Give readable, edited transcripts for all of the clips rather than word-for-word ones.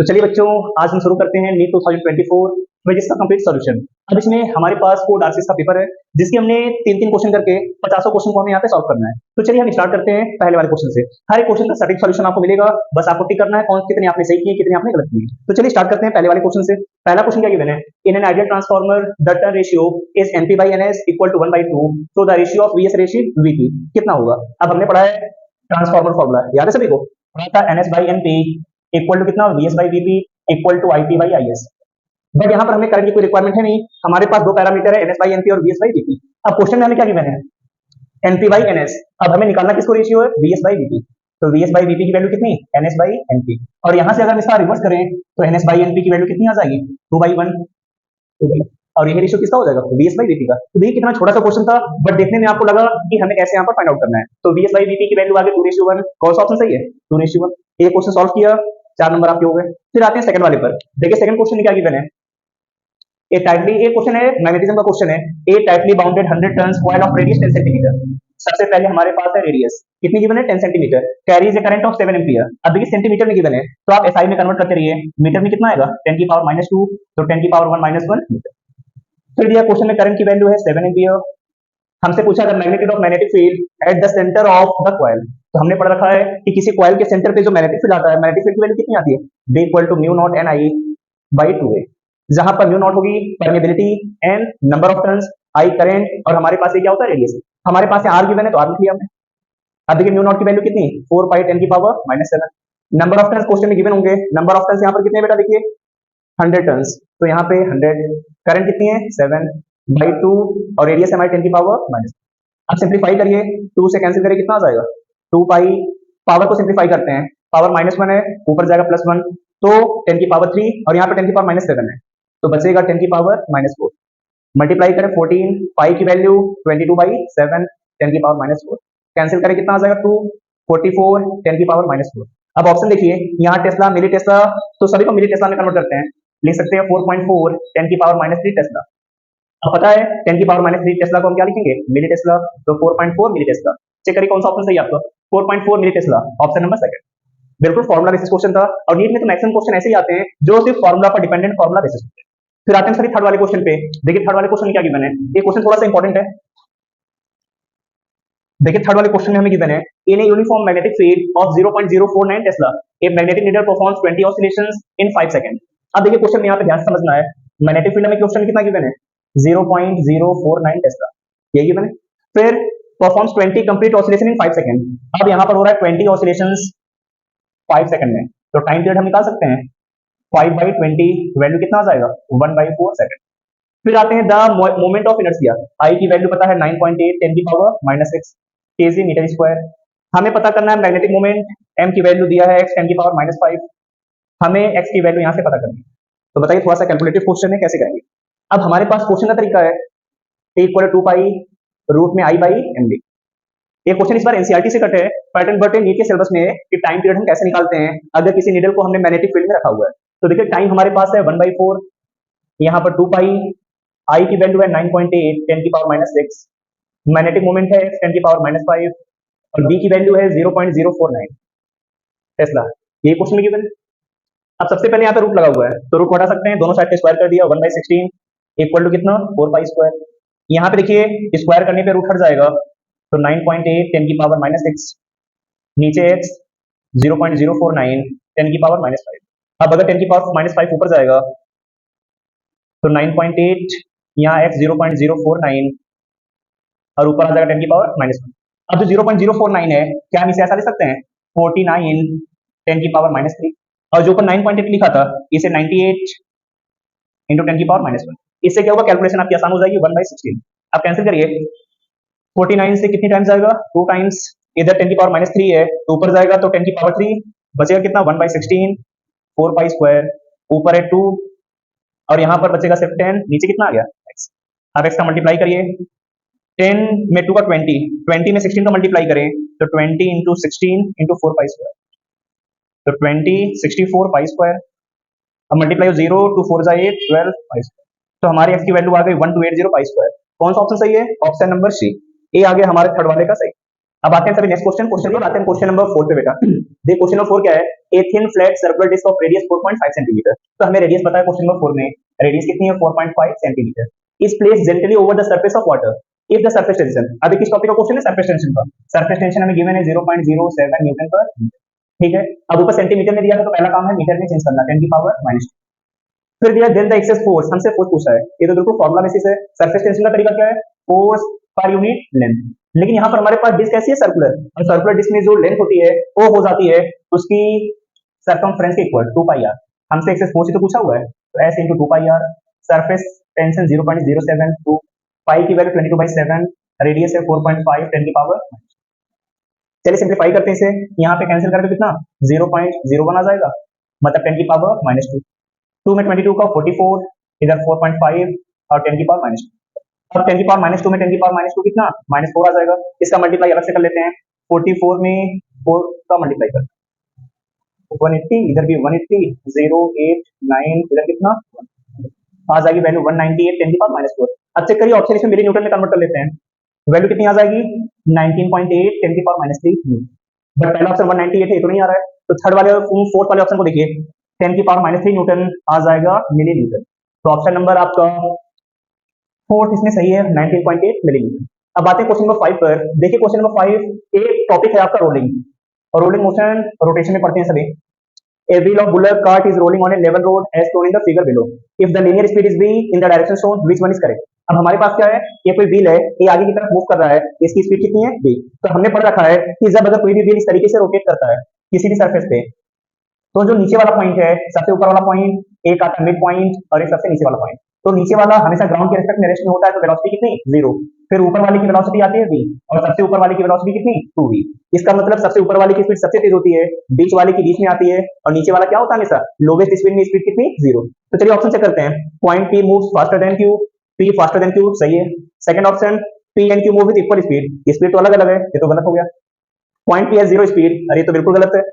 तो चलिए बच्चों, आज हम शुरू करते हैं नीट 2024 क्विज़ का कंप्लीट सॉल्यूशन। अब इसमें हमारे पास 4 आरसीएस का पेपर है, जिसके हमने 3-3 क्वेश्चन करके 50 क्वेश्चन को हमें यहाँ पे सॉल्व करना है। तो चलिए हम स्टार्ट करते हैं पहले वाले क्वेश्चन से। हर एक क्वेश्चन का सटीक सॉल्यूशन आपको मिलेगा, बस आपको टिक करना है कौन कितने आपने सही किए, कितने आपने गलत किए। तो चलिए स्टार्ट करते हैं पहले वाले क्वेश्चन से। पहला क्वेश्चन क्या गिवन है? In an ideal transformer the turn ratio is Np by Ns equal to 1/2, so the ratio of Vs ratio Vp कितना होगा? अब हमने पढ़ा है ट्रांसफार्मर फॉर्मूला, याद है सभी को? पढ़ा था Ns by Np equal to कितना? Vs by Vp equal to Ip by Is। But यहाँ पर हमें करंट की कोई रिक्वायरमेंट है नहीं, हमारे पास दो पैरामीटर है, Ns by Np और Vs by Vp। अब क्वेश्चन में हमें क्या गिवन है? Np by Ns। अब हमें निकालना किसको रेशियो है? Vs by Vp। तो Vs by Vp की वैल्यू कितनी? Ns by Np। और यहाँ से अगर हम इसका रिवर्स करें तो Ns by Np की वैल्यू कितनी आ जाएगी? 2/1। और ये रेशियो किसका हो जाएगा? Vs by Vp का। तो देखिए कितना छोटा सा क्वेश्चन था, बट देखने में आपको लगा कि हमें कैसे यहाँ पर फाइंड आउट करना है। तो Vs by Vp की वैल्यू आ गई 2:1। कौन सा ऑप्शन सही है? 2:1। ये क्वेश्चन सॉल्व किया, 4 नंबर आपके हो गए। फिर आते हैं सेकंड वाले पर। देखिए सेकंड क्वेश्चन में क्या गिवन है? ए टाइटली, एक क्वेश्चन है मैग्नेटिज्म का क्वेश्चन है। A tightly bounded 100 turns coil of radius 10 centimetre. सबसे पहले हमारे पास है रेडियस कितनी गिवन है? 10 centimetre. Carries A current of 7 ampere. अब देखिए सेंटीमीटर में गिवन है, तो आप एसआई में कन्वर्ट करते रहिए। मीटर में कितना आएगा? 10 की पावर -2, तो 10 की पावर 1 -1 मीटर। फिर दिया क्वेश्चन में करंट की वैल्यू है 7 एम्पियर। हमसे पूछा the magnitude of magnetic field at the centre of the coil. तो हमने पढ़ रखा है कि किसी कॉइल के सेंटर पे जो मैग्नेटिक फील्ड आता है, मैग्नेटिक फील्ड की वैल्यू कितनी आती है? B equal to mu not Ni by 2a। जहां पर म्यू नॉट होगी permeability, N number of turns, I current, और हमारे पास ये क्या होता है? रेडियस। हमारे पास आर गिवन है तो आर लिख लिया हमने। अब देखिए म्यू नॉट की वैल्यू कितनी? 4 पाई 10 की power -7। Number of turns question में गिवन होंगे। नंबर ऑफ टर्न्स यहाँ पर कितने बेटा? देखिए 100 टर्न्स, तो यहाँ पे 100। करंट कितनी है? 7/2, और रेडियस हमारी 10 की पावर -। अब सिंप्लीफाई करिए, 2 से कैंसिल करिए, कितना आ जाएगा? 2 पाई। पावर को सिंप्लीफाई करते हैं, पावर -1 है, ऊपर जाएगा +1, तो 10 की पावर 3, और यहाँ पे 10 की पावर -7 है, तो बचेगा 10 की पावर -4। मल्टीप्लाई करें 14, पाई की वैल्यू 22/7, 10 की पावर -4। कैंसिल करें, कितना आ जाएगा? 2, 44, 10 की पावर -4। अब ऑप्शन देखिए, यहाँ टेस्ला, मिली टेस्ला, तो सभी को मिली टेस्ला में कन्वर्ट करते हैं। लिख सकते हैं 4.4, 10 की पावर -3 टेस्ला। अब पता है 10 की पावर -3 टेस्ला को हम क्या लिखेंगे? मिली टेस्ला। तो 4.4 मिली टेस्ला। चेक करिए कौन सा ऑप्शन सही है आपका? 4.4 मिली टेस्ला, ऑप्शन नंबर सेकंड। बिल्कुल फॉर्मुला बेसिस क्वेश्चन था, और नीट में तो मैक्सिमम क्वेश्चन ऐसे ही आते हैं जो सिर्फ फॉर्मुला पर डिपेंडेंट, फॉर्मुला बेसिस। फिर आते हैं सभी थर्ड वाले क्वेश्चन पे। देखिए थर्ड वाले क्वेश्चन में क्या गिवन है? ये क्वेश्चन थोड़ा सा इंपॉर्टेंट है। देखिए थर्ड वाले क्वेश्चन में हमें गिवन है in a uniform magnetic field of 0.049 tesla a magnetic needle performs 20 oscillations in 5 second. अब देखिए क्वेश्चन में यहाँ पे ध्यान से समझना है, मैग्नेटिक फील्ड में क्वेश्चन कितना गिवन है? 0.049 टेस्ला, ये गिवन है। फिर performs 20 complete oscillation in 5 second. अब यहाँ पर हो रहा है 20 ऑसिलेशंस 5 सेकंड में, तो टाइम पीरियड हम निकाल सकते हैं 5/20, वैल्यू कितना आ जाएगा? 1/4 सेकंड। फिर आते हैं द मोमेंट ऑफ इनर्शिया। आई की वैल्यू पता है 9.8, 10 की पावर -6 kg मीटर स्क्वायर। हमें पता करना है मैग्नेटिक मोमेंट, एम की वैल्यू दिया है x 10 की पावर -5। हमें x की वैल्यू यहाँ से पता करनी है। तो बताइए, थोड़ा सा कैलकुलेटिव क्वेश्चन है, कैसे करेंगे? अब हमारे पास क्वेश्चन का तरीका है t equal to 2 pi root में I/md। ये क्वेश्चन इस बार एनसीईआरटी से कट है, पैटर्न बट नीट के सिलेबस में कि टाइम पीरियड हम कैसे निकालते हैं अगर किसी नीडल को हमने मैग्नेटिक फील्ड में रखा हुआ है। तो देखिए टाइम हमारे पास है 1/4, यहाँ पर 2 पाई, आई की वैल्यू है 9.8, 10 की पावर -6, मैग्नेटिक मोमेंट है 10 की पावर -5, और बी की वैल्यू है 0.049 टेस्ला। ये क्वेश्चन में गिवन है। अब सबसे पहले यहाँ पे रूट लगा हुआ है, तो रूट हटा सकते हैं, दोनों साइड पे स्क्वायर कर दिया, 1/16 इक्वल टू कितना? 4 पाई स्क्वायर। यहाँ पे देखिए स्क्वायर करने पे रूट हट जाएगा, तो 9.8, 10 की पावर -6, नीचे x 0.049, 10 की पावर -5। अब अगर 10 की पावर -5 ऊपर जाएगा तो 9.8, यहाँ x 0.049, और ऊपर आ जाएगा 10 की पावर -1। अब जो 0.049 है, क्या हम इसे ऐसा लिख सकते हैं? 49, 10 की पावर -3, और जो ऊपर 9.8 लिखा था, इसे 98 इंटू 10 की पावर -1। इससे क्या होगा? कैलकुलेशन आपकी आसान हो जाएगी, 1/16। अब कैंसिल करिए, 49 से कितनी टाइम्स जाएगा? 2 टाइम्स। इधर 10 की पावर -3 है, तो ऊपर जाएगा तो 10 की पावर 3, बचेगा कितना? 1/16, 4 पाई स्क्वायर, ऊपर है 2, और यहाँ पर बचेगा सिर्फ 10, नीचे कितना आ गया? x। अब x का मल्टीप्लाई करिए, 10 में 2 का 20 में 16 का मल्टीप्लाई करें तो 20 इंटू 16 इंटू 4 पाई स्क्वायर, तो 20 64 पाई स्क्वायर। अब मल्टीप्लाई 0 2 4 जा 8, 12 पाई स्क्वायर। तो हमारी x की वैल्यू आ गई 1280 पाई स्क्वायर। कौन सा ऑप्शन सही है? ऑप्शन नंबर सी, ए आ गया हमारे थर्ड वाले का सही। अब आते हैं सभी नेक्स्ट क्वेश्चन आते हैं क्वेश्चन नंबर 4 पे बेटा। देखिए क्वेश्चन नंबर 4 क्या है, a thin flat circular disc of radius 4.5 centimetre. तो हमें रेडियस पता है क्वेश्चन नंबर 4 में, रेडियस कितनी है 4.5 centimetre, is placed gently over the surface of water if the surface tension. अभी किस टॉपिक का क्वेश्चन है, सरफेस टेंशन का। सरफेस टेंशन हमें गिवन है 0.07 न्यूटन पर, ठीक है। अब ऊपर सेंटीमीटर में दिया था तो पहला काम है मीटर में चेंज करना, 10 की पावर -2। फिर दिया देन द एक्सेस फोर्स, हमसे फोर्स पूछा है, ये तो बिल्कुल फॉर्मूला बेसिस है। सरफेस टेंशन का तरीका क्या है, फोर्स पर यूनिट लेंथ। लेकिन यहाँ पर हमारे पास डिस्क कैसी है, सर्कुलर, और सर्कुलर डिस्क में जो लेंथ होती है वो हो जाती है उसकी सरकमफ्रेंस के इक्वल 2πr। हमसे एक्सेस फोर्स ही तो पूछा हुआ है, तो s into 2πr। Surface tension 0.07, two pi की वैल्यू 22/7, रेडियस है 4.5, 10 की पावर। चलिए सिंप्लीफाई करते हैं इसे, यहाँ पे कैंसिल करके कितना 0.01 आ जाएगा, मतलब 10 की पावर -2। 2 में 22 का 44, इधर 4.5 और 10 की पावर -2। अब 10 की पावर -2 में 10 की पावर -2 कितना -4 आ जाएगा। इसका मल्टीप्लाई अलग से कर लेते हैं, 44 में 4 का मल्टीप्लाई कर 180, इधर भी 180, 089, इधर कितना आ जाएगी वैल्यू 198, 10 की पावर -4। अब चेक करिए ऑप्शन, इसमें मिली न्यूटन में कन्वर्ट कर लेते हैं, वैल्यू कितनी आ जाएगी 19.8, 10 की पावर -3 न्यूटन। बट पहला ऑप्शन 198 है, ये तो नहीं आ रहा है, तो थर्ड वाले फोर्थ वाले ऑप्शन को देखिए, 10 की पावर -3 न्यूटन आ जाएगा मिली न्यूटन। तो ऑप्शन नंबर आपका फोर्थ इसमें सही है, 19.8 मिली न्यूटन। अब आते हैं क्वेश्चन नंबर 5 पर। देखिए क्वेश्चन नंबर 5 एक टॉपिक है आपका रोलिंग, और रोलिंग मोशन रोटेशन में पढ़ते हैं सभी। A wheel of bullock cart is rolling on a level road as shown in the figure below. If the linear speed is v in the direction shown, which one is correct? अब हमारे पास क्या है, ये कोई wheel है, ये आगे की तरफ मूव कर रहा है, इसकी स्पीड कितनी है v। तो हमने पढ़ रखा है कि जब अगर कोई भी व्हील इस तरीके से रोटेट करता है किसी भी सरफेस पे, तो जो नीचे वाला पॉइंट है, सबसे ऊपर वाला पॉइंट, एक आता है मिड पॉइंट और एक सबसे नीचे वाला पॉइंट। तो नीचे वाला हमेशा ग्राउंड के रिस्पेक्ट में रेस्ट में होता है, तो वेलोसिटी कितनी 0। फिर ऊपर वाले की वेलोसिटी आती है v, और सबसे ऊपर वाले की वेलोसिटी कितनी 2v। इसका मतलब सबसे ऊपर वाले की स्पीड सबसे तेज होती है, बीच वाले की बीच में आती है, और नीचे वाला क्या होता है हमेशा लोवेस्ट स्पीड में, स्पीड कितनी 0। तो चलिए ऑप्शन चेक करते हैं, point p moves faster than q, p faster than q, सही है। Second option, p and q move with equal speed, speed तो अलग अलग है, ये तो गलत हो गया। पॉइंट p है 0 स्पीड, अरे तो बिल्कुल गलत है,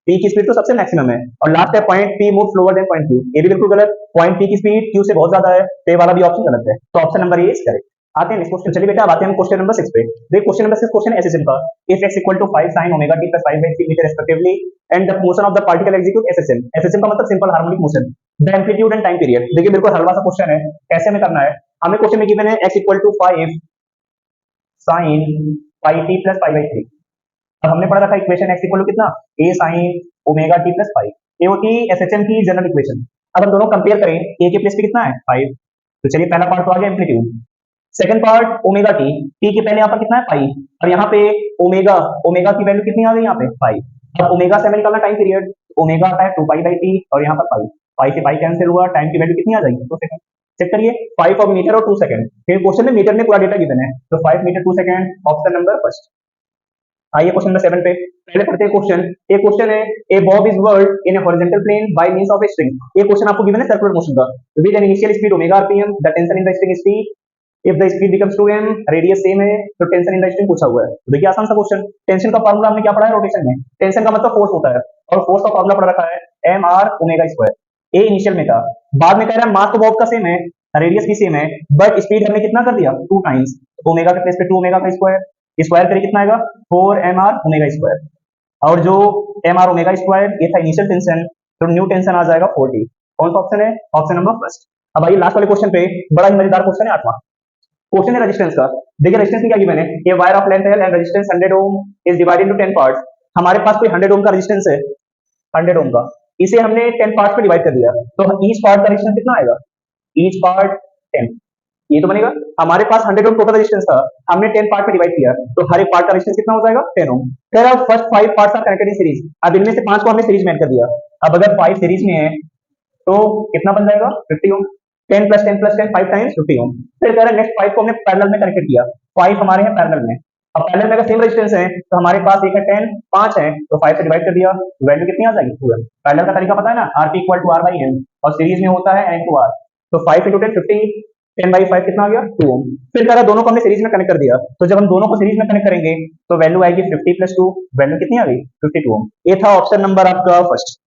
p की स्पीड तो सबसे मैक्सिमम है। और लास्ट है point p move slower then point q, ये भी बिल्कुल गलत, पॉइंट p की स्पीड q से बहुत ज्यादा है, तो ये वाला भी ऑप्शन गलत है। तो option number A is correct. आते हैं नेक्स्ट क्वेश्चन, चलिए बेटा अब आते हैं क्वेश्चन नंबर 6 पे। देखिए क्वेश्चन नंबर 6 क्वेश्चन ऐसे simple, if x equal to 5 sin omega t plus 5/3 metre respectively and the motion of the particle execute SHM। SHM का मतलब simple harmonic motion, the amplitude and time period. देखिए बिल्कुल हलवा सा question है, कैसे में करना है, हमें क्वेश्चन में गिवन है x equal to 5 sin pi t plus 5/3। अब हमने पढ़ा रखा इक्वेशन x इक्वल टू कितना a sin omega t plus 5, ये होती है SHM की जनरल इक्वेशन। अब हम दोनों कंपेयर करें, a के प्लेस पे कितना है 5, तो चलिए पहला पार्ट तो आ गया amplitude. Second part omega T, T के पहले यहाँ पर कितना है पाई, और यहाँ पे ओमेगा, ओमेगा की वैल्यू कितनी आ गई यहाँ पे पाई। अब ओमेगा से हमें निकालना टाइम पीरियड, ओमेगा आता है 2π/t, और यहाँ पर पाई, पाई से पाई कैंसिल हुआ, टाइम की वैल्यू कितनी आ जाएगी 2 सेकंड। चेक करिए 5 फॉर मीटर और 2 सेकंड, फिर क्वेश्चन में मीटर में पूरा डेटा गिवन है, तो 5 metre 2 second, option number first. आइए क्वेश्चन नंबर 7 पे पहले पढ़ते हैं क्वेश्चन। एक क्वेश्चन है, a bob is whirled in a horizontal plane by means of a string. ये क्वेश्चन आपको गिवन है सर्कुलर मोशन का, with an initial speed omega RPM, the tension in the string is T, if the speed becomes 2m, radius same है, तो tension in the string पूछा हुआ है। तो देखिए आसान सा क्वेश्चन, टेंशन का फार्मूला हमने क्या पढ़ा है रोटेशन में, टेंशन का मतलब फोर्स होता है, और फोर्स का फार्मूला पढ़ रखा है mr ओमेगा स्क्वायर। ए इनिशियल में था, बाद में कह रहा है मास तो बॉब का सेम है, रेडियस भी सेम है, बट स्पीड हमने कितना कर दिया 2 टाइम्स, ओमेगा के प्लेस पे 2 ओमेगा का स्क्वायर, स्क्वायर करें कितना आएगा 4mr ओमेगा स्क्वायर, और जो mr ओमेगा स्क्वायर ये था इनिशियल टेंशन, तो न्यू टेंशन आ जाएगा 40। कौन सा ऑप्शन है, ऑप्शन नंबर फर्स्ट। अब आइए लास्ट वाले क्वेश्चन पे, बड़ा ही मजेदार क्वेश्चन है 8वां क्वेश्चन है रेजिस्टेंस का। देखिए रेजिस्टेंस क्या गिवन है, ये wire of length L and resistance 100 ohm is divided into 10 parts. हमारे पास कोई 100 ओम का रेजिस्टेंस है, 100 ओम का, इसे हमने 10 पार्ट्स में डिवाइड कर दिया, तो ईच पार्ट का रेजिस्टेंस कितना आएगा, ईच पार्ट 10, ये तो बनेगा। हमारे पास 100 ओम टोटल रेजिस्टेंस था, हमने 10 पार्ट में डिवाइड किया, तो हर एक पार्ट का रेजिस्टेंस कितना हो जाएगा 10 ओम। फिर अब first 5 parts are connected in series, अब इनमें से 5 को हमने सीरीज में ऐड कर दिया। अब अगर 5 सीरीज में है तो कितना बन जाएगा 50 ओम, 10 प्लस 10 प्लस 10 5 टाइम्स 50 ओम। फिर कह रहा है नेक्स्ट 5 को हमने पैरेलल में कनेक्ट किया, 5 हमारे हैं पैरेलल में। अब पैरेलल में अगर सेम रेजिस्टेंस है तो हमारे पास एक है 10, 5 है, तो 5 से डिवाइड कर दिया, वैल्यू कितनी आ जाएगी 2m। पैरेलल का तरीका पता है ना, Rp इक्वल टू R/n, और सीरीज में होता है n टू R, तो 5 into 10 50, 10/5 कितना आ गया 2 ओम। फिर कह रहा दोनों को हमने सीरीज में कनेक्ट कर दिया, तो जब हम दोनों को सीरीज में कनेक्ट करेंगे तो वैल्यू आएगी 50 प्लस 2, वैल्यू कितनी आ गई 52 ओम। ये था ऑप्शन नंबर आपका फर्स्ट,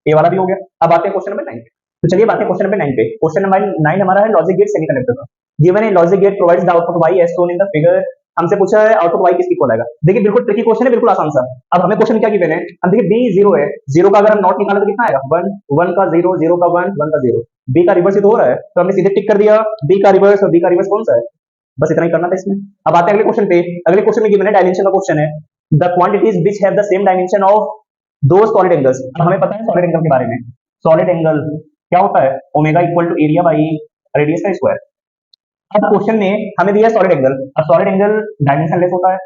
ये वाला भी हो गया। अब आते हैं क्वेश्चन नंबर 9 पे, तो चलिए बात है क्वेश्चन नंबर 9 पे। क्वेश्चन नंबर 9 हमारा है लॉजिक गेट सेमीकंडक्टर का। गिवन है logic gate provides the output y as shown in the figure हमसे पूछा है आउटपुट वाई किसकी इक्वल आएगा। देखिए बिल्कुल ट्रिकी क्वेश्चन है, बिल्कुल आसान सा। अब हमें क्वेश्चन क्या गिवन है, हम देखिए बी जीरो है, जीरो का अगर हम नॉट निकालें तो कितना आएगा, वन, वन का जीरो, जीरो का वन, वन का जीरो। बी का रिवर्स ही तो हो रहा है, तो हमने सीधे टिक कर दिया बी का रिवर्स, और बी का रिवर्स कौन सा है, बस इतना ही करना था इसमें। अब आते हैं अगले क्वेश्चन पे। अगले क्वेश्चन में गिवन है डायमेंशन का क्वेश्चन है, the quantities which have the same dimension of दो सॉलिड एंगल्स। अब हमें पता है सॉलिड एंगल के बारे में, सॉलिड एंगल क्या होता है, omega equal to area by radius का स्क्वायर। अब क्वेश्चन में हमें दिया सॉलिड एंगल, अब सॉलिड एंगल डायमेंशनलेस होता है।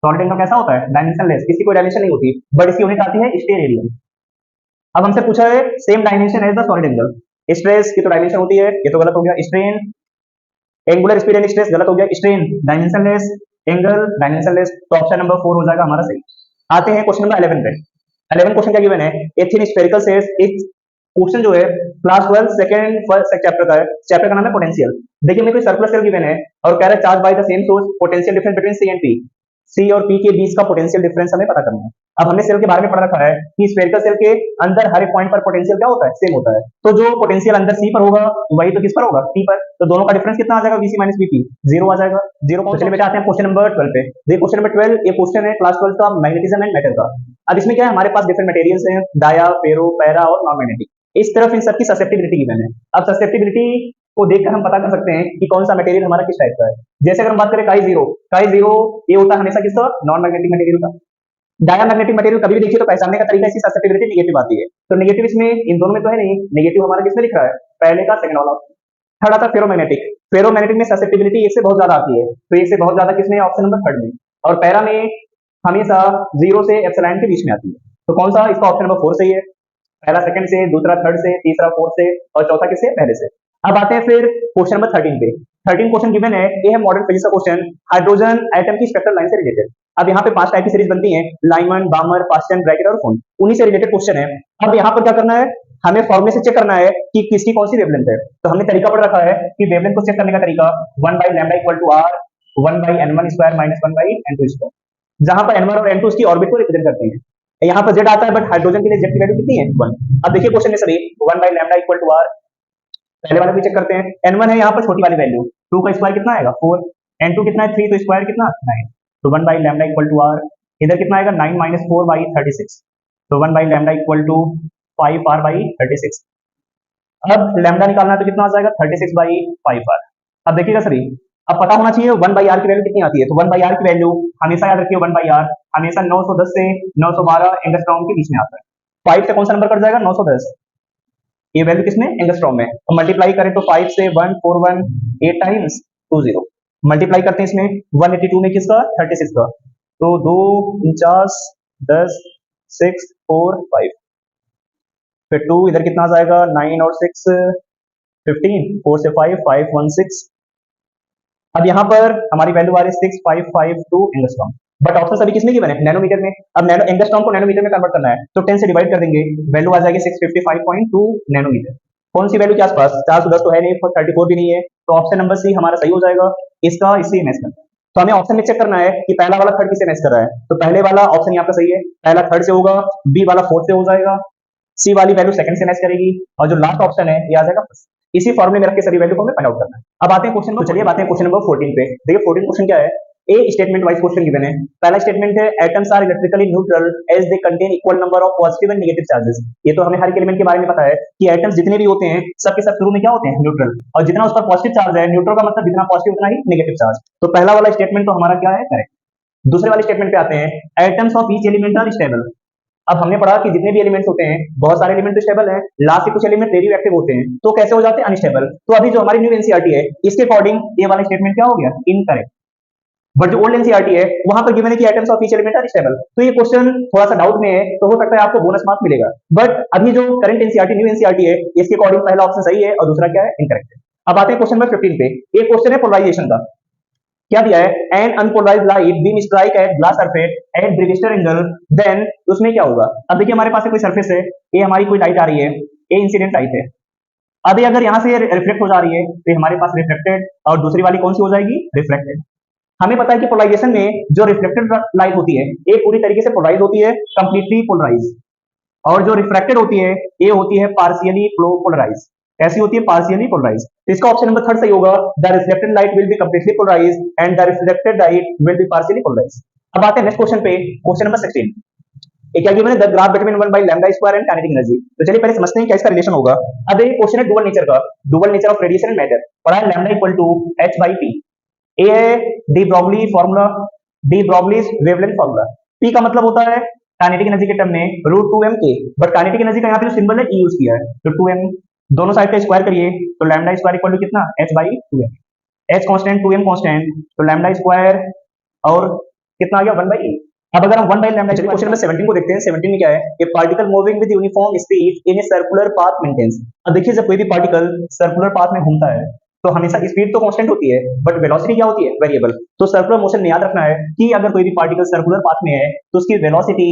सॉलिड एंगल कैसा होता है, डायमेंशनलेस, इसकी कोई डायमेंशन नहीं होती, बट इसकी यूनिट आती है स्टेरेडियन। अब हमसे पूछा है same dimension as the solid angle, stress की तो डायमेंशन होती है, ये तो गलत हो गया। Strain, angular speed and stress गलत हो गया। स्ट्रेन डायमेंशनलेस, एंगल डायमेंशनलेस, तो ऑप्शन नंबर 4 हो जाएगा हमारा सही। आते हैं क्वेश्चन नंबर 11 पे। 11 क्वेश्चन क्या गिवन है, ए थिन स्फेरिकल सेल्स, एक क्वेश्चन जो है क्लास 12 सेकंड फर्स्ट चैप्टर का है, चैप्टर का नाम है पोटेंशियल। देखिए मेरे को सर्कुलर सेल गिवन है और कह रहा है charge by the same source, potential difference between C and P, C और पी के बीच का पोटेंशियल डिफरेंस हमें पता करना है। अब हमने सेल के बारे में पढ़ रखा है कि स्फेरिकल सेल के अंदर हर एक पॉइंट पर पोटेंशियल क्या होता है, सेम होता है। तो जो पोटेंशियल अंदर सी पर होगा वही तो किस पर होगा, पी पर, तो दोनों का डिफरेंस कितना आ जाएगा, वीसी माइनस वीपी, जीरो आ जाएगा। जीरो को चलिए बेटा आते हैं क्वेश्चन नंबर 12 पे। देखिए क्वेश्चन नंबर 12 ये क्वेश्चन है क्लास 12 का मैग्नेटिज्म एंड मेटल का। अब इसमें क्या है, हमारे पास डिफरेंट मटेरियल्स हैं, डाया, फेरो, पैरा और नॉन मैग्नेटिक। इस तरफ इन सबकी ससेप्टिबिलिटी गिवन है। अब ससेप्टिबिलिटी को देखकर हम पता कर सकते हैं कि कौन सा मटेरियल हमारा किस टाइप का है। जैसे अगर हम बात करें काई जीरो, ये होता है हमेशा किसका, नॉन मैग्नेटिक मटेरियल का। डाया मैग्नेटिक मटेरियल कभी भी देखिए तो पहचानने का तरीका इसकी ससेप्टिबिलिटी नेगेटिव आती है, तो नेगेटिव इसमें इन दोनों में तो है नहीं, नेगेटिव हमारा किसमें लिख रहा है, पहले का सेकंड वाला। थर्ड आता है फेरोमैग्नेटिक, फेरोमैग्नेटिक में ससेप्टिबिलिटी एक से बहुत ज्यादा आती है, तो एक से बहुत ज्यादा किसमें, ऑप्शन नंबर थर्ड में। और पैरा में हमेशा जीरो से एप्सिलॉन के बीच में आती है, तो कौन सा, इसका ऑप्शन नंबर 4 सही है। पहला सेकंड से, दूसरा थर्ड से, तीसरा फोर्थ से, और चौथा किससे, पहले से। अब आते हैं फिर क्वेश्चन नंबर 13 पे। 13 क्वेश्चन गिवन है, ये है मॉडर्न फिजिक्स का क्वेश्चन, हाइड्रोजन एटम की स्पेक्ट्रल लाइन से रिलेटेड। अब यहाँ पे 5 टाइप की सीरीज बनती है, लाइमन, बामर, पास्टन, ब्रैकेट और फोन, उन्हीं से रिलेटेड क्वेश्चन है। अब यहाँ पर क्या करना है, हमें फॉर्मूले से चेक करना है कि किसकी कौन सी वेवलेंथ है। तो हमने तरीका पढ़ रखा है कि वेवलेंथ को चेक करने का तरीका 1/λ equal to r 1/n1 square minus 1/n2 square, जहां पर n1 और n2 उसकी ऑर्बिट को रिप्रेजेंट करते हैं। यहाँ पर z आता है, बट हाइड्रोजन के लिए z की वैल्यू कितनी है, 1। अब देखिए क्वेश्चन में सभी 1/λ इक्वल टू r, पहले वाले भी चेक करते हैं। n1 है यहाँ पर छोटी वाली वैल्यू, 2 का स्क्वायर कितना आएगा 4, n2 कितना है 3, तो स्क्वायर कितना 9, तो 1/λ इक्वल टू r, इधर कितना आएगा 9 माइनस 4/36, तो 1/λ इक्वल टू 5r/36। अब लैम्डा निकालना है तो कितना आ जाएगा 36/5r। अब देखिएगा सभी, अब पता होना चाहिए 1/r की वैल्यू कितनी आती है, तो 1/r की वैल्यू हमेशा याद रखिए, 1/r हमेशा 910 से 912 एंगस्ट्रॉम के बीच में आता है। 5 से कौन सा नंबर कट जाएगा, 910, ये वैल्यू किसमें, एंगस्ट्रॉम में। और मल्टीप्लाई करें तो 5 से 141 8 टाइम्स 20, मल्टीप्लाई करते हैं इसमें 182 में किसका, 36 का, तो 2 49 10 6 4 5, फिर 2 इधर कितना आ जाएगा, 9 और 6 15, 4 से 5 516। अब यहाँ पर हमारी वैल्यू आ रही है 6552 एंगस्ट्रॉम, बट ऑप्शन सभी किसमें गिवन है, नैनोमीटर में। अब नैनो एंगस्ट्रॉम को नैनोमीटर में कन्वर्ट करना है, तो 10 से डिवाइड कर देंगे, वैल्यू आ जाएगी 655.2 नैनोमीटर। कौन सी वैल्यू के आसपास, 410 तो है नहीं, 34 भी नहीं है, तो ऑप्शन नंबर सी हमारा सही हो जाएगा। इसका इससे मैच करना है, तो हमें ऑप्शन में चेक करना है कि पहला वाला थर्ड किससे मैच कर रहा है, तो पहले वाला ऑप्शन यहाँ पे सही है, पहला थर्ड से होगा, बी वाला फोर्थ से हो जाएगा, सी वाली वैल्यू सेकंड से मैच करेगी, और जो लास्ट ऑप्शन है ये आ जाएगा फर्स्ट। इसी फॉर्मूले में रख के सभी वैल्यू को हमें फाइंड आउट करना है। अब आते हैं क्वेश्चन में, चलिए आते हैं क्वेश्चन नंबर 14 पे। देखिए 14 क्वेश्चन क्या है, a statement wise question given है। पहला स्टेटमेंट है atoms are electrically neutral as they contain equal number of positive and negative charges. ये तो हमें हर एलिमेंट के बारे में पता है कि एटम्स जितने भी होते हैं सब के सब शुरू में क्या होते हैं, न्यूट्रल, और जितना उस पर पॉजिटिव चार्ज है, न्यूट्रल का मतलब जितना पॉजिटिव उतना ही नेगेटिव चार्ज। तो पहला वाला स्टेटमेंट तो हमारा क्या है, करेक्ट। दूसरे वाले स्टेटमेंट पे आते हैं, atoms of each element are stable. अब हमने पढ़ा कि जितने भी एलिमेंट्स होते हैं, बहुत सारे एलिमेंट तो स्टेबल हैं, लास्ट के कुछ एलिमेंट रेडियो एक्टिव होते हैं, तो कैसे हो जाते हैं, अनस्टेबल। तो अभी जो हमारी न्यू एनसीईआरटी है इसके अकॉर्डिंग ये वाला स्टेटमेंट क्या हो गया, इनकरेक्ट। बट जो ओल्ड एनसीईआरटी है वहां पर गिवन है कि atoms of each element are stable, तो ये क्वेश्चन थोड़ा सा डाउट में है, तो हो सकता है आपको बोनस मार्क मिलेगा। बट अभी जो करंट एनसीईआरटी न्यू एनसीईआरटी है इसके अकॉर्डिंग पहला ऑप्शन सही है और दूसरा क्या है, इनकरेक्ट है। अब आते हैं क्वेश्चन नंबर 15 पे। एक क्वेश्चन है पोलराइजेशन का, क्या दिया है, an unpolarised light beam strike at glass surface at Brewster angle, then उसमें क्या होगा। अब देखिए हमारे पास कोई सरफेस है, ये हमारी कोई लाइट आ रही है, ये इंसिडेंट लाइट है। अभी अगर यहाँ से रिफ्लेक्ट हो जा रही है तो हमारे पास रिफ्लेक्टेड, और दूसरी वाली कौन सी हो जाएगी, रिफ्लेक्टेड। हमें पता है कि पोलराइजेशन में जो रिफ्लेक्टेड लाइट होती है ये पूरी तरीके से पोलराइज होती है, कंप्लीटली पोलराइज, और जो रिफ्रैक्टेड होती है ये होती है पार्शियली पोलराइज। कैसी होती है? Partially polarise. तो इसका ऑप्शन नंबर थर्ड सही होगा, the reflected light will be completely polarise and the reflected light will be partially polarise. अब आते हैं नेक्स्ट क्वेश्चन पे, क्वेश्चन नंबर 16। ये क्या गिवन है? The graph between 1 by lambda square and kinetic energy. तो चलिए पहले समझते हैं क्या इसका रिलेशन होगा। अब ये क्वेश्चन है डुअल नेचर का, dual nature of radiation and matter. पढ़ा है lambda equal to h by p। ए है de Broglie formula, de Broglie's wavelength formula. p का मतलब होता है काइनेटिक एनर्जी के टर्म में √2m k, but kinetic energy का यहाँ पे जो सिंबल है e यूज किया है, तो 2m दोनों साइड का स्क्वायर करिए तो लैम्डा स्क्वायर इक्वल टू कितना? h by 2m। h constant 2m constant, तो लैम्डा स्क्वायर और कितना आ गया? 1 by e। अब अगर हम 1 बाय लैम्डा, चलिए क्वेश्चन नंबर 17 को देखते हैं। 17 में क्या है? A particle moving with uniform speed in a circular path maintains. अब देखिए जब कोई भी पार्टिकल सर्कुलर पाथ में घूमता है तो हमेशा स्पीड तो कांस्टेंट होती है, बट वेलोसिटी क्या होती है? वेरिएबल। तो सर्कुलर मोशन में याद रखना है कि अगर कोई भी पार्टिकल सर्कुलर पाथ में है तो उसकी वेलोसिटी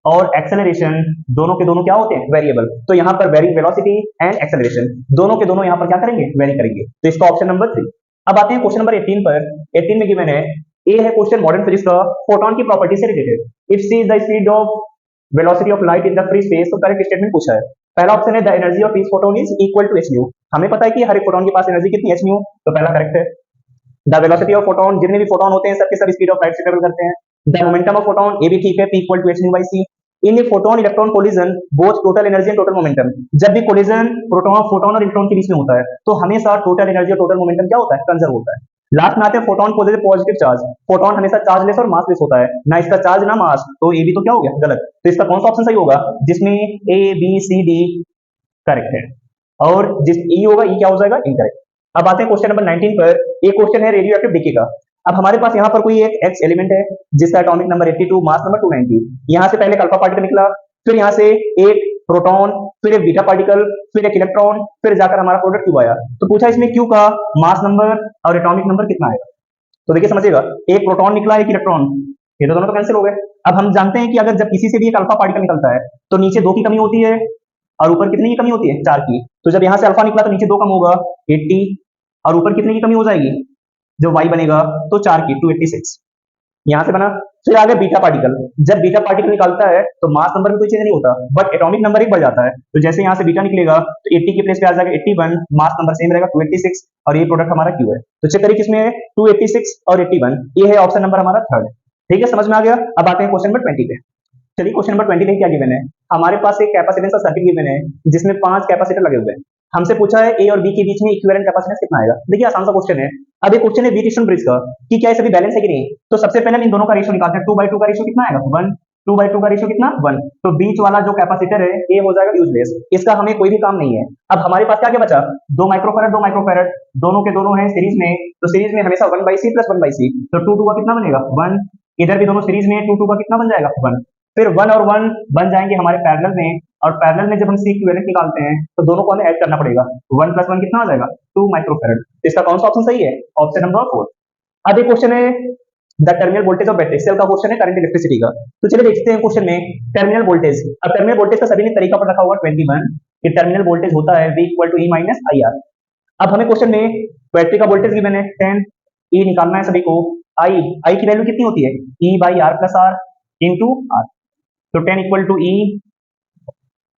और एक्सेलरेशन दोनों के दोनों क्या होते हैं? वेरिएबल। तो यहाँ पर वेरिंग वेलोसिटी एंड एक्सेलरेशन दोनों के दोनों यहाँ पर क्या करेंगे? वेरी करेंगे। तो इसका ऑप्शन नंबर 3। अब आते हैं क्वेश्चन नंबर 18 पर। 18 में गिवन है, ए है क्वेश्चन मॉडर्न फिजिक्स का, फोटोन की प्रॉपर्टी से related. If c is the speed of velocity of light in the free space, तो करेक्ट स्टेटमेंट पूछा है। पहला ऑप्शन है the energy of each photon is equal to h nu। हमें पता है कि हर एक फोटोन के पास एनर्जी कितनी h nu, तो पहला करेक्ट है। द वेलोसिटी ऑफ फोटोन, जितने भी फोटोन होते हैं सबके सब स्पीड ऑफ लाइट से ट्रेवल करते हैं। द मोमेंटम ऑफ फोटोन, ये भी ठीक है, p equal to h nu by c। In a photon electron collision both total energy and total momentum, जब भी कोलिजन प्रोटॉन फोटोन और इलेक्ट्रॉन के बीच में होता है तो हमेशा टोटल एनर्जी और टोटल मोमेंटम क्या होता है? कंजर्व होता है। लास्ट में आते हैं photon positive positive charge. Photon हमेशा चार्जलेस और मासलेस होता है, ना इसका चार्ज ना मास, तो ये भी तो क्या हो गया? गलत। तो इसका कौन सा ऑप्शन सही होगा? जिसमें A B C D correct है, और जिस ई होगा ई क्या हो जाएगा? इनकरेक्ट। अब आते हैं क्वेश्चन नंबर 19 पर। एक क्वेश्चन है रेडियो एक्टिव डीके का। अब हमारे पास यहाँ पर कोई एक एक्स एलिमेंट है जिसका एटॉमिक नंबर 82, मास नंबर 290। यहाँ से पहले एक अल्फा पार्टिकल निकला, फिर यहाँ से एक प्रोटॉन, फिर एक बीटा पार्टिकल, फिर एक इलेक्ट्रॉन, फिर जाकर हमारा प्रोडक्ट क्यू आया। तो पूछा इसमें क्यू का मास नंबर और एटॉमिक नंबर कितना आएगा। तो देखिए समझिएगा, एक प्रोटॉन निकला, एक इलेक्ट्रॉन, ये तो दोनों तो कैंसिल हो गए। अब हम जानते हैं कि अगर जब किसी से भी एक अल्फा पार्टिकल निकलता है तो नीचे 2 की कमी होती है और ऊपर कितनी की कमी होती है? 4 की। तो जब यहाँ से अल्फा निकला तो नीचे 2 कम होगा 80, और ऊपर कितने की कमी हो जाएगी? जो वाई बनेगा तो 4 की 286 यहाँ से बना। फिर आगे बीटा पार्टिकल, जब बीटा पार्टिकल निकलता है तो मास नंबर में कोई चेंज नहीं होता, बट एटॉमिक नंबर एक बढ़ जाता है। तो जैसे यहाँ से बीटा निकलेगा तो 80 के प्लेस पे आ जाएगा 81, मास नंबर सेम रहेगा 286, और ये प्रोडक्ट हमारा क्यू है। तो चेक करिए किसमें है? 286 और 81, ये है ऑप्शन नंबर हमारा थर्ड। ठीक है, समझ में आ गया। अब आते हैं क्वेश्चन नंबर 20 पे। चलिए क्वेश्चन नंबर 20 में क्या गिवन है? हमारे पास एक कैपेसिटेंस का सर्किट गिवन है जिसमें 5 कैपेसिटर लगे हुए हैं। हमसे पूछा है ए और बी के बीच में इक्विवेलेंट कैपेसिटेंस कितना आएगा। देखिए आसान सा क्वेश्चन है। अब ये क्वेश्चन है वीट ईस्टर्न ब्रिज का कि क्या ये सभी बैलेंस है कि नहीं। तो सबसे पहले हम इन दोनों का रेशियो निकालते हैं। 2/2 का रेशियो कितना आएगा? 1। 2/2 का रेशियो कितना? 1। तो बीच वाला जो कैपेसिटर है ये हो जाएगा यूजलेस, इसका हमें कोई भी काम नहीं है। अब हमारे पास क्या क्या बचा? 2 माइक्रोफैरड 2 माइक्रोफैरड, दोनों के दोनों हैं सीरीज में, तो सीरीज में हमेशा 1/c प्लस 1/c, तो 2 का कितना बनेगा? 1। इधर भी दोनों सीरीज में, 2 का कितना बन जाएगा? 1। फिर 1 और 1 बन जाएंगे हमारे पैरेलल में, और पैरेलल में जब हम सी इक्विवेलेंट निकालते हैं तो दोनों को हमें ऐड करना पड़ेगा। 1 + 1 कितना आ जाएगा? 2 माइक्रोफैरड। तो इसका कौन सा ऑप्शन सही है? Option number 4। अब एक क्वेश्चन है the terminal voltage of battery cell का क्वेश्चन है करंट इलेक्ट्रिसिटी का। तो चलिए देखते हैं क्वेश्चन में टर्मिनल वोल्टेज। अब टर्मिनल वोल्टेज का सभी ने तरीका पर रखा हुआ 21 कि टर्मिनल वोल्टेज होता है V = E - IR। अब हमें क्वेश्चन में बैटरी का वोल्टेज गिवन है 10, E निकालना है सभी को। I की वैल्यू कितनी होती है? E/R + R * R, तो 10 = E।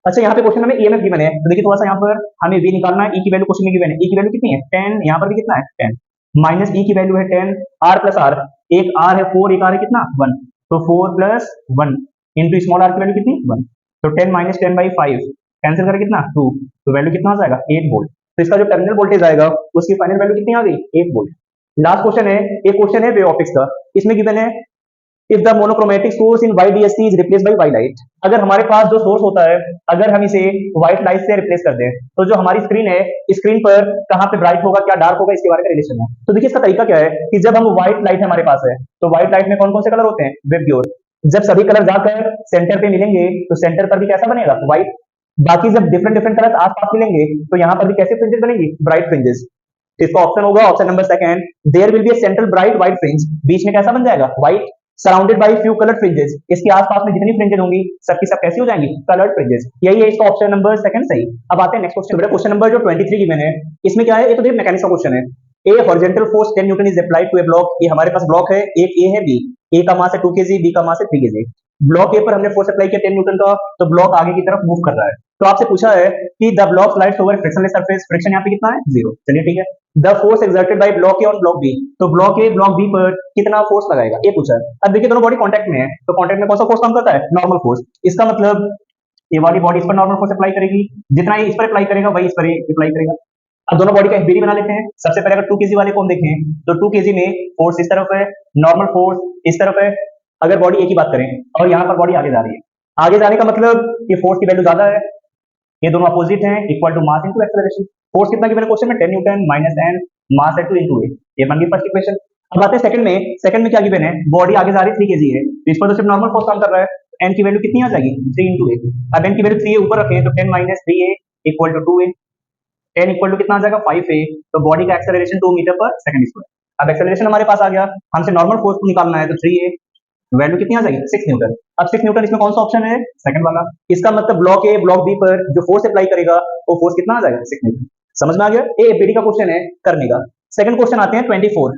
अच्छा यहाँ पे क्वेश्चन में ईएमएफ गिवन है, तो देखिए थोड़ा सा यहाँ पर हमें V निकालना है। E की वैल्यू क्वेश्चन में गिवन है, E की वैल्यू कितनी है? 10, यहाँ पर भी कितना है? 10, माइनस E की वैल्यू है 10, R + R, एक R है 4, एक R है कितना? 1, तो 4 + 1 इंटू स्मॉल r की वैल्यू कितनी? 1, तो 10 - 10/5 कैंसिल करके कितना? 2, तो वैल्यू कितना आ जाएगा? 8 वोल्ट। तो इसका जो टर्मिनल वोल्टेज आएगा उसकी फाइनल वैल्यू कितनी आ गई? 8 वोल्ट। लास्ट क्वेश्चन है, एक क्वेश्चन है वे ऑप्टिक्स का। इसमें गिवन है if the monochromatic source in white DSC is replace by white light. अगर हमारे पास जो सोर्स होता है अगर हम इसे व्हाइट लाइट से रिप्लेस कर दें तो जो हमारी स्क्रीन है, स्क्रीन पर कहां पे ब्राइट होगा, क्या डार्क होगा, इसके बारे में रिलेशन है। तो देखिए इसका तरीका क्या है कि जब हम व्हाइट लाइट हमारे पास है तो व्हाइट लाइट में कौन कौन से कलर होते हैं? वेबग्योर। जब सभी कलर जाकर सेंटर पे मिलेंगे तो सेंटर पर भी कैसा बनेगा? व्हाइट। बाकी जब डिफरेंट डिफरेंट कलर आसपास मिलेंगे तो यहाँ पर भी कैसे फ्रिंजेस बनेंगी? Bright fringes. इसका ऑप्शन होगा option number second, there will be a central bright white fringe. बीच में कैसा बन जाएगा? White, surrounded by few coloured fringes. इसके आसपास में जितनी फ्रिंजेस होंगी सबकी सब कैसी हो जाएंगी? Coloured fringes. यही है इसका ऑप्शन नंबर सेकंड सही। अब आते हैं नेक्स्ट क्वेश्चन। क्वेश्चन नंबर जो 23 गिवन है इसमें क्या है? ये तो देखिए मैकेनिक्स का क्वेश्चन है। A horizontal force 10 newton is applied to a block. ये हमारे पास ब्लॉक है, एक ए है बी, ए का मास है 2 kg, बी का मास है 3 kg। ब्लॉक ए पर हमने फोर्स अप्लाई किया 10 न्यूटन का, तो ब्लॉक आगे की तरफ मूव कर रहा है। तो आपसे पूछा है कि the block slides over frictionless surface, friction यहाँ पे कितना है 0। चलिए ठीक है। The force exerted by block A on block B, तो ब्लॉक ए ब्लॉक बी पर कितना फोर्स लगाएगा ये पूछा है। अब देखिए दोनों बॉडी कांटेक्ट में है, तो कांटेक्ट में कौन सा फोर्स काम करता है, नॉर्मल फोर्स। इसका मतलब ये वाली बॉडी इस पर नॉर्मल फोर्स अप्लाई करेगी, जितना ये इस पर अप्लाई करेगा वही इस पर अप्लाई करेगा। अब दोनों बॉडी का एफबीडी बना लेते हैं। सबसे पहले अगर 2 केजी वाले को हम देखें तो 2 केजी में फोर्स इस तरफ है, नॉर्मल फोर्स इस तरफ है। अगर बॉडी ए की बात करें और यहाँ पर बॉडी आगे जा रही है, आगे जाने का मतलब ये फोर्स की वैल्यू ज्यादा है, ये दोनों अपोजिट हैं, equal to mass into acceleration. Force कितना गिवन है क्वेश्चन में 10 न्यूटन माइनस n मास है 2 इनटू a, ये बन गई फर्स्ट इक्वेशन। अब आते हैं सेकंड में। सेकंड में क्या गिवन है, बॉडी आगे जा रही है 3 केजी है, तो इस पर तो सिर्फ नॉर्मल फोर्स काम कर रहा है, n की वैल्यू कितनी आ जाएगी 3 इनटू a। अब n की वैल्यू 3 a ऊपर रखें तो 10 minus 3a equal to 2a, 10 equal to कितना आ जाएगा 5a, तो बॉडी का acceleration 2 metre per second square. अब एक्सेलरेशन हमारे पास आ गया, हमसे नॉर्मल फोर्स को निकालना है, तो 3a वैल्यू कितनी आ जाएगी 6 न्यूटन। अब 6 न्यूटन इसमें कौन सा ऑप्शन है, सेकंड वाला। इसका मतलब ब्लॉक ए ब्लॉक बी पर जो फोर्स अप्लाई करेगा वो फोर्स कितना आ जाएगा 6 न्यूटन। समझ में आ गया, ये एफबीडी का क्वेश्चन है करने का। सेकंड क्वेश्चन आते हैं 24,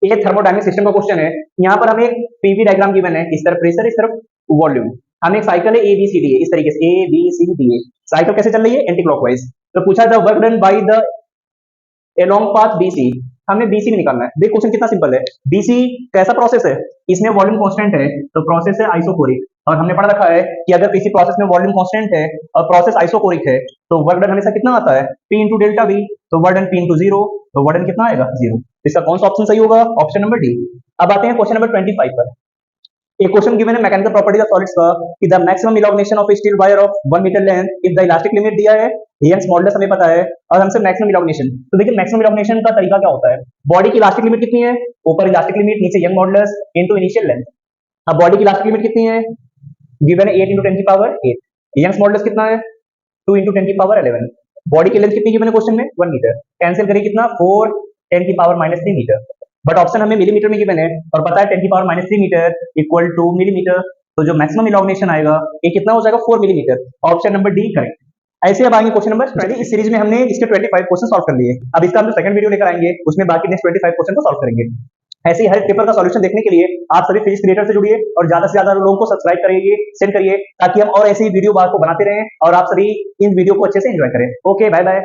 ये थर्मोडायनेमिक सिस्टम का क्वेश्चन है। यहाँ पर हमें पीवी डायग्राम गिवन है, इस तरफ प्रेशर इस तरफ वॉल्यूम, हमें एक साइकिल है ए बी सी डी है, इस तरीके से ए बी सी डी है, साइकिल कैसे चल रही है एंटी क्लॉकवाइज। तो पूछा the work done by the along path BC, हमें बीसी में निकालना है। देख क्वेश्चन कितना सिंपल है, बीसी कैसा प्रोसेस है, इसमें वॉल्यूम कांस्टेंट है तो प्रोसेस है आइसोकोरिक, और हमने पढ़ रखा है कि अगर किसी प्रोसेस में वॉल्यूम कांस्टेंट है और प्रोसेस आइसोकोरिक है तो वर्क डन हमेशा कितना आता है P इंटू डेल्टा V, तो वर्क डन P इंटू 0, तो वर्क डन कितना आएगा 0। इसका कौन सा ऑप्शन सही होगा, ऑप्शन नंबर डी। अब आते हैं क्वेश्चन नंबर 25 पर। एक क्वेश्चन गिवन है मैकेनिकल प्रॉपर्टीज ऑफ सॉलिड्स का कि the maximum elongation of steel wire of 1 metre length if the elastic limit दिया है, यंग्स मॉडुलस हमें पता है, और हमसे मैक्सिमम इलॉन्गेशन। तो देखिए मैक्सिमम इलॉन्गेशन का तरीका क्या होता है, बॉडी की इलास्टिक लिमिट कितनी है, ऊपर इलास्टिक लिमिट नीचे young modulus into initial length. अब बॉडी की इलास्टिक लिमिट कितनी है, गिवन है 8 इंटू 10 की पावर 8, यंग्स मॉडुलस कितना है 2 इंटू 10 की पावर 11, बॉडी की लेंथ कितनी गिवन है क्वेश्चन में 1 मीटर, कैंसिल करें कितना 4 10 की पावर -3 मीटर, बट ऑप्शन हमें मिलीमीटर में गिवन है और पता है 10 की power -3 metre equal to millimetre, तो जो मैक्सिमम इलॉन्गेशन आएगा ये कितना हो जाएगा 4 millimetre, option number D correct. ऐसे अब आएंगे क्वेश्चन नंबर 20। इस सीरीज में हमने इसके 25 क्वेश्चन सॉल्व कर लिए। अब इसका हम जो सेकंड वीडियो लेकर आएंगे उसमें बाकी नेक्स्ट 25 क्वेश्चन को सॉल्व करेंगे। ऐसे ही हर पेपर का सॉल्यूशन देखने के लिए आप सभी फिजिक्स क्रिएटर से जुड़िए और ज्यादा से ज्यादा लोगों को सब्सक्राइब करिए, सेंड करिए, ताकि हम और ऐसी वीडियो आपको बनाते रहें और आप सभी इन वीडियो को अच्छे से एंजॉय करें। Okay bye bye.